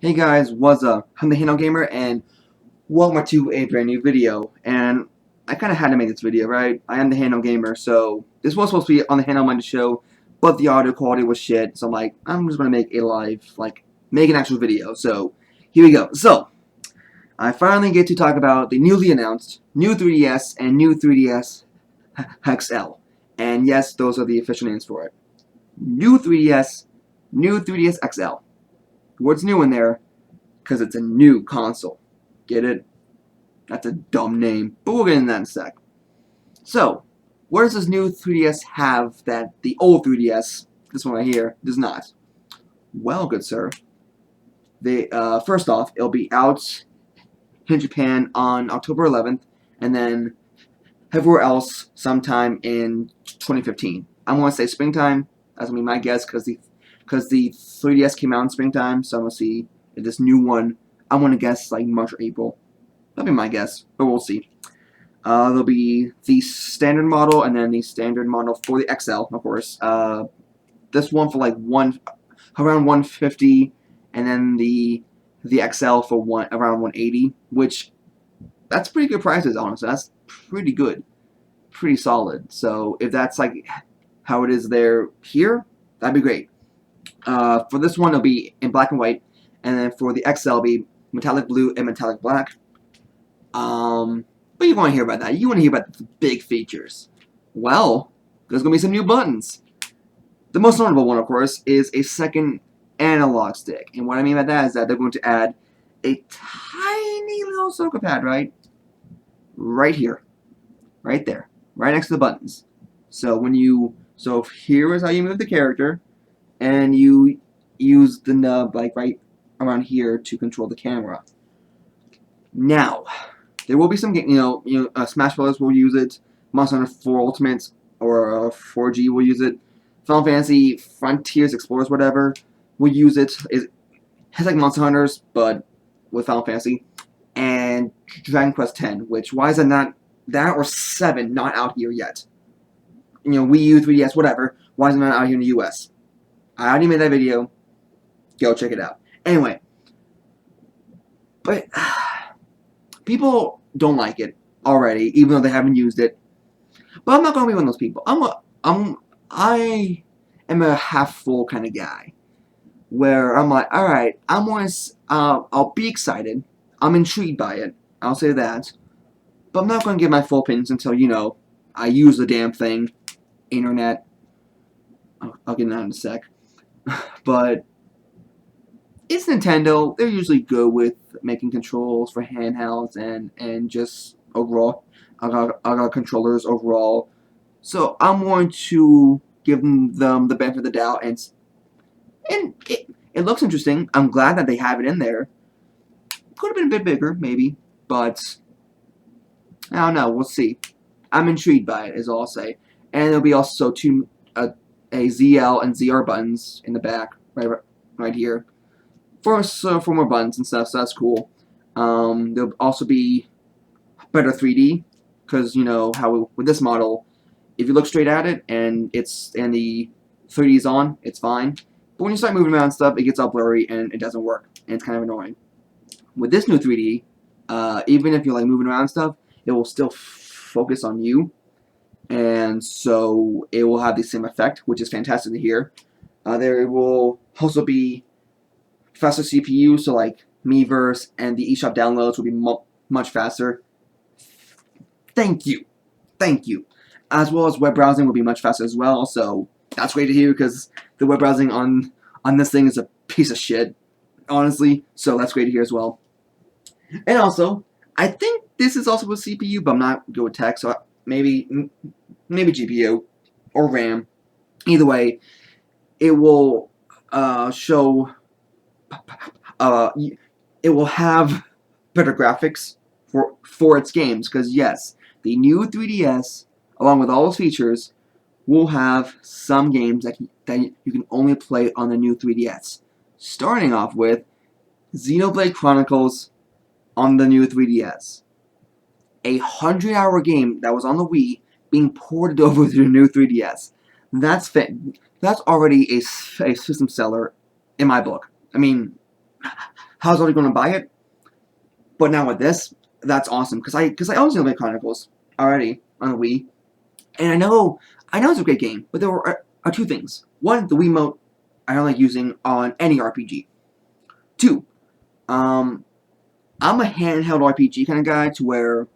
Hey guys, what's up? I'm the HandheldGamer and welcome to a brand new video. And I kind of had to make this video, right? I am the HandheldGamer, so this was supposed to be on the Handheld Minded show, but the audio quality was shit. So I'm like, I'm just gonna make a live, make an actual video. So here we go. So I finally get to talk about the newly announced new 3DS and new 3DS XL. And yes, those are the official names for it. New 3DS, new 3DS XL. What's new in there? Because it's a new console. Get it? That's a dumb name, but we'll get into that in a sec. So, what does this new 3DS have that the old 3DS, this one right here, does not? Well, good sir, first off, it'll be out in Japan on October 11th, and then everywhere else sometime in 2015. I'm going to say springtime. That's going to be my guess because the 3DS came out in springtime, so I'm going to see if this new one, I'm going to guess like March or April. That'll be my guess, but we'll see. There'll be the standard model and then the standard model for the XL, of course. This one for like around 150, and then the XL for around 180, which that's pretty good prices, honestly. That's pretty good, pretty solid. So if that's like how it is there here, that'd be great. For this one, it'll be in black and white, and then for the XL, it'll be metallic blue and metallic black. But you want to hear about that. You want to hear about the big features. Well, there's going to be some new buttons. The most notable one, of course, is a second analog stick. And what I mean by that is that they're going to add a tiny little circle pad, right here. Right there. Right next to the buttons. So here is how you move the character, and you use the nub like right around here to control the camera. Now, there will be some, Smash Bros. Will use it. Monster Hunter 4 Ultimate or 4G will use it. Final Fantasy Frontiers, Explorers, whatever, will use it. It has like Monster Hunters, but with Final Fantasy. And Dragon Quest X, which, why is it not, that or 7 not out here yet? Wii U, 3DS, whatever. Why is it not out here in the US? I already made that video. Go check it out. Anyway. But people don't like it already, even though they haven't used it. But I'm not gonna be one of those people. I am a half full kind of guy, where I'm like, all right, I'll be excited. I'm intrigued by it. I'll say that. But I'm not gonna give my full opinions until I use the damn thing. Internet. I'll get into that in a sec. But it's Nintendo. They're usually good with making controls for handhelds and just overall, I got controllers overall. So I'm going to give them the benefit of the doubt, and it looks interesting. I'm glad that they have it in there. Could have been a bit bigger, maybe, but I don't know. We'll see. I'm intrigued by it, is all I'll say. And there'll be also a ZL and ZR buttons in the back, right here. For more buttons and stuff, so that's cool. There'll also be better 3D, because how with this model, if you look straight at it and the 3D is on, it's fine. But when you start moving around stuff, it gets all blurry and it doesn't work, and it's kind of annoying. With this new 3D, even if you're like moving around stuff, it will still focus on you, and so it will have the same effect, which is fantastic to hear. There will also be faster CPU, so like Miiverse and the eShop downloads will be much faster. Thank you. As well as web browsing will be much faster as well, so that's great to hear, because the web browsing on this thing is a piece of shit, honestly, so that's great to hear as well. And also, I think this is also with CPU, but I'm not good with tech, so maybe GPU or RAM. Either way, it will it will have better graphics for its games, because yes, the new 3DS, along with all its features, will have some games that you can only play on the new 3DS. Starting off with Xenoblade Chronicles on the new 3DS. A 100-hour game that was on the Wii being ported over to the new 3DS. That's already a system seller in my book. I mean, I was already going to buy it, but now with this, that's awesome because I own Xenoblade Chronicles already on the Wii, and I know it's a great game, but there are two things. One, the Wiimote I don't like using on any RPG. Two, I'm a handheld RPG kind of guy to where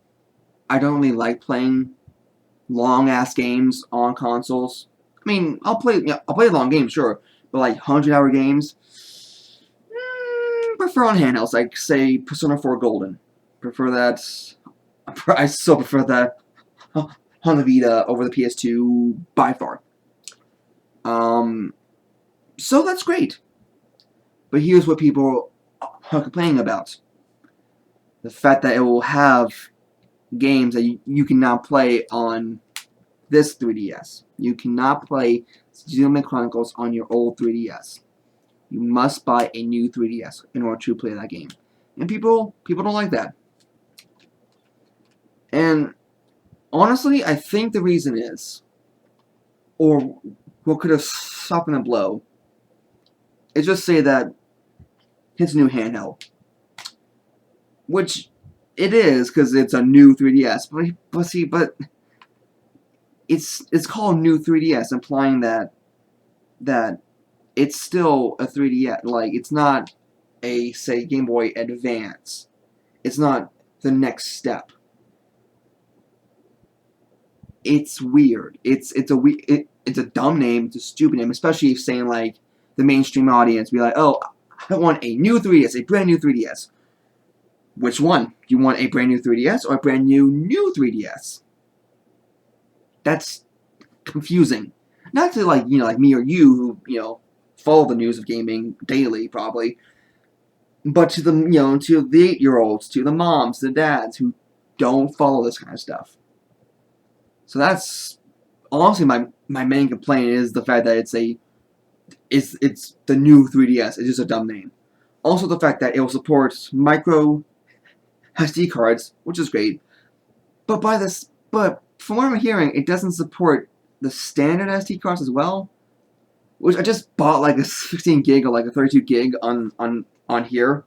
I don't really like playing long ass games on consoles. I mean, I'll play long games, sure, but like 100-hour games, prefer on handhelds. Like say Persona 4 Golden, prefer that. I still prefer that on the Vita over the PS2 by far. So that's great. But here's what people are complaining about: the fact that it will have games that you cannot play on this 3DS. You cannot play Xenoblade Chronicles on your old 3DS. You must buy a new 3DS in order to play that game. And people don't like that. And honestly, I think the reason is, or what could have softened the blow, is just say that it's a new handheld. Which it is, because it's a new 3DS. But it's called new 3DS, implying that it's still a 3DS. Like, it's not a, say, Game Boy Advance. It's not the next step. It's weird. It's a dumb name. It's a stupid name, especially if saying like the mainstream audience be like, oh, I want a new 3DS, a brand new 3DS. Which one? Do you want a brand new 3DS or a brand new 3DS? That's confusing. Not to like like me or you who follow the news of gaming daily probably, but to the to the 8-year-olds, to the moms, the dads who don't follow this kind of stuff. So that's honestly my main complaint is the fact that it's the new 3DS. It's just a dumb name. Also the fact that it will support micro SD cards, which is great, but from what I'm hearing, it doesn't support the standard SD cards as well. Which I just bought like a 16 gig or like a 32 gig on here.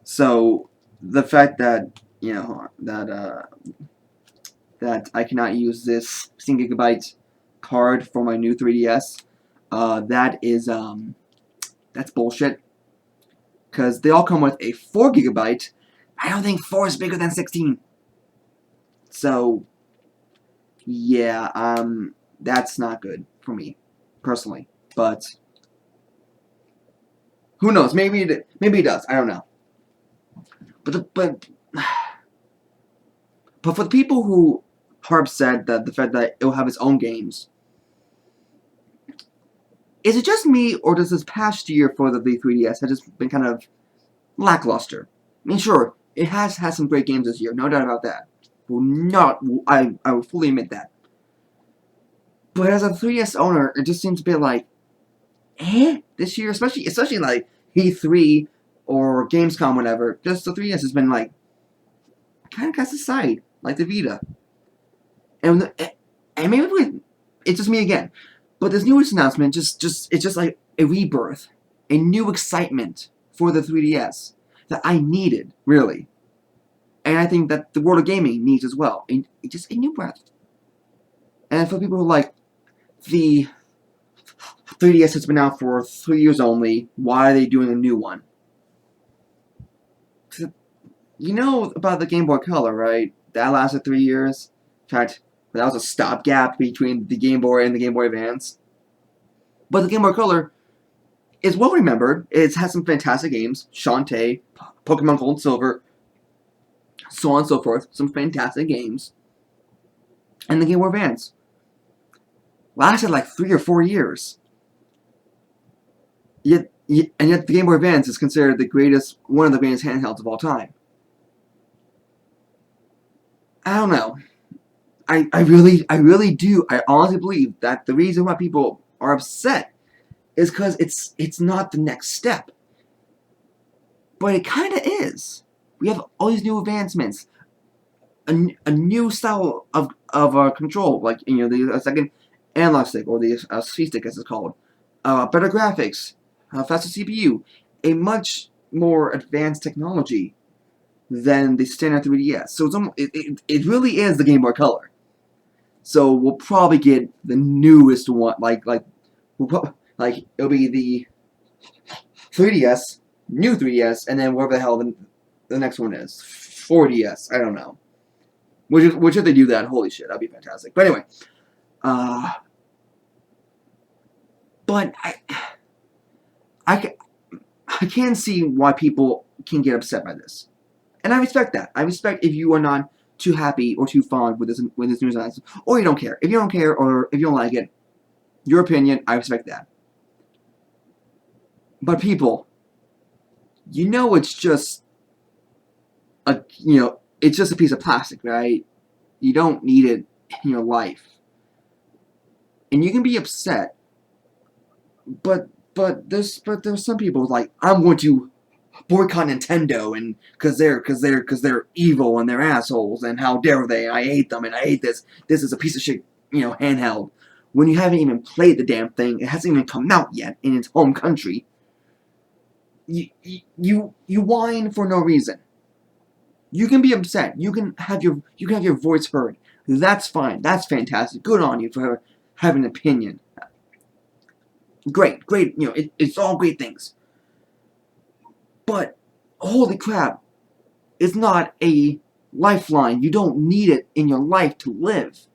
So the fact that that I cannot use this 16 gigabyte card for my new 3DS, that's bullshit. Because they all come with a 4 gigabyte. I don't think 4 is bigger than 16. So yeah, that's not good for me personally. But who knows? Maybe it does. I don't know. But for the people who are upset that the fact that it will have its own games, is it just me, or does this past year for the 3DS have just been kind of lackluster? I mean, sure, it has had some great games this year, no doubt about that. I will fully admit that. But as a 3DS owner, it just seems a bit like, this year, especially like E3 or Gamescom, whatever. Just the 3DS has been like kind of cast aside, like the Vita. And maybe it's just me again. But this newest announcement it's just like a rebirth, a new excitement for the 3DS that I needed, really. And I think that the world of gaming needs as well. Just a new breath. And for people who like the 3DS has been out for 3 years only, why are they doing a new one? You know about the Game Boy Color, right? That lasted 3 years. In fact, that was a stopgap between the Game Boy and the Game Boy Advance. But the Game Boy Color is well remembered. It has some fantastic games. Shantae, Pokemon Gold and Silver, so on and so forth. Some fantastic games. And the Game Boy Advance lasted like 3 or 4 years. Yet the Game Boy Advance is considered one of the greatest handhelds of all time. I don't know. I really do. I honestly believe that the reason why people are upset is because it's not the next step. But it kind of is. We have all these new advancements, a new style of control, like the second analog stick or the C stick as it's called, better graphics, faster CPU, a much more advanced technology than the standard 3DS. So it really is the Game Boy Color. So we'll probably get the newest one, like it'll be the 3DS, new 3DS, and then whatever the hell the next one is, 4DS. I don't know. Which if they do that, holy shit, that'd be fantastic. But anyway, but I can see why people can get upset by this, and I respect that. I respect if you are not too happy or too fond with this news announcement, or you don't care. If you don't care or if you don't like it, your opinion, I respect that. But people, you know, it's just it's just a piece of plastic, right? You don't need it in your life, and you can be upset. But there's some people like, I'm going to boycott Nintendo, and because they're evil and they're assholes, and how dare they? I hate them and I hate this. This is a piece of shit, handheld. When you haven't even played the damn thing, it hasn't even come out yet in its home country. You whine for no reason. You can be upset. You can have your voice heard. That's fine. That's fantastic. Good on you for having an opinion. Great. It's all great things. But holy crap, it's not a lifeline. You don't need it in your life to live.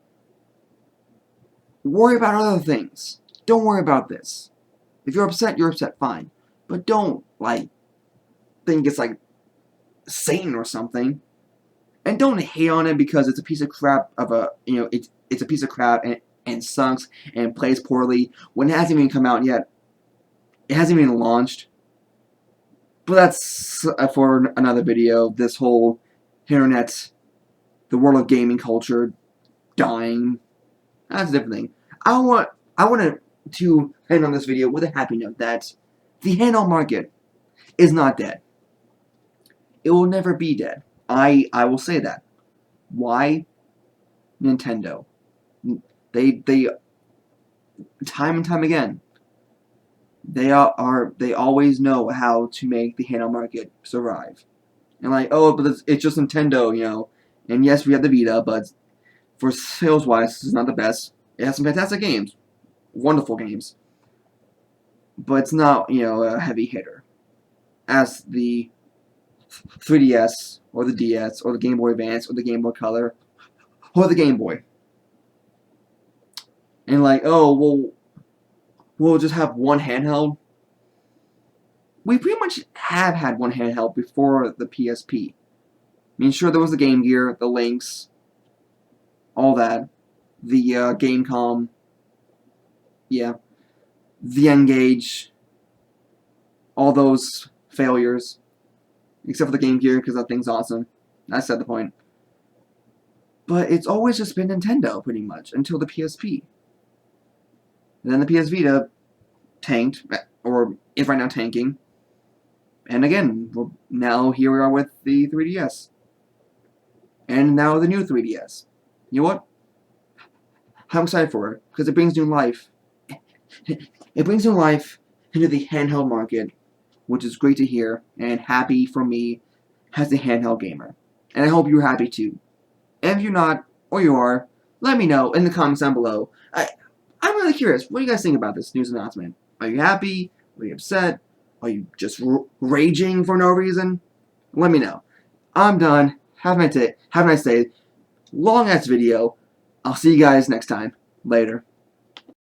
Worry about other things. Don't worry about this. If you're upset, fine. But don't think it's like Satan or something. And don't hate on it because it's a piece of crap of a, it's a piece of crap and sucks and plays poorly when it hasn't even come out yet. It hasn't even launched. But that's for another video. This whole internet, the world of gaming culture, dying. That's a different thing. I wanted to end on this video with a happy note that the handheld market is not dead. It will never be dead. I will say that. Why? Nintendo. They time and time again, they always know how to make the handheld market survive. And but it's just Nintendo, And yes, we have the Vita, but for sales-wise, this is not the best. It has some fantastic games, wonderful games, but it's not, a heavy hitter as the 3DS or the DS or the Game Boy Advance or the Game Boy Color or the Game Boy. And we'll just have one handheld. We pretty much have had one handheld before the PSP. I mean, sure, there was the Game Gear, the Lynx, all that, the Gamecom, yeah, the N-Gage, all those failures, except for the Game Gear, because that thing's awesome. I said the point. But it's always just been Nintendo, pretty much, until the PSP. And then the PS Vita tanked, or is right now tanking. And again, now here we are with the 3DS. And now the new 3DS. You know what? I'm excited for it, because it brings new life. It brings new life into the handheld market, which is great to hear, and happy for me as a handheld gamer. And I hope you're happy too. And if you're not, or you are, let me know in the comments down below. I'm really curious, what do you guys think about this news announcement? Are you happy? Are you upset? Are you just raging for no reason? Let me know. I'm done. Have a nice day. Long ass video. I'll see you guys next time. Later.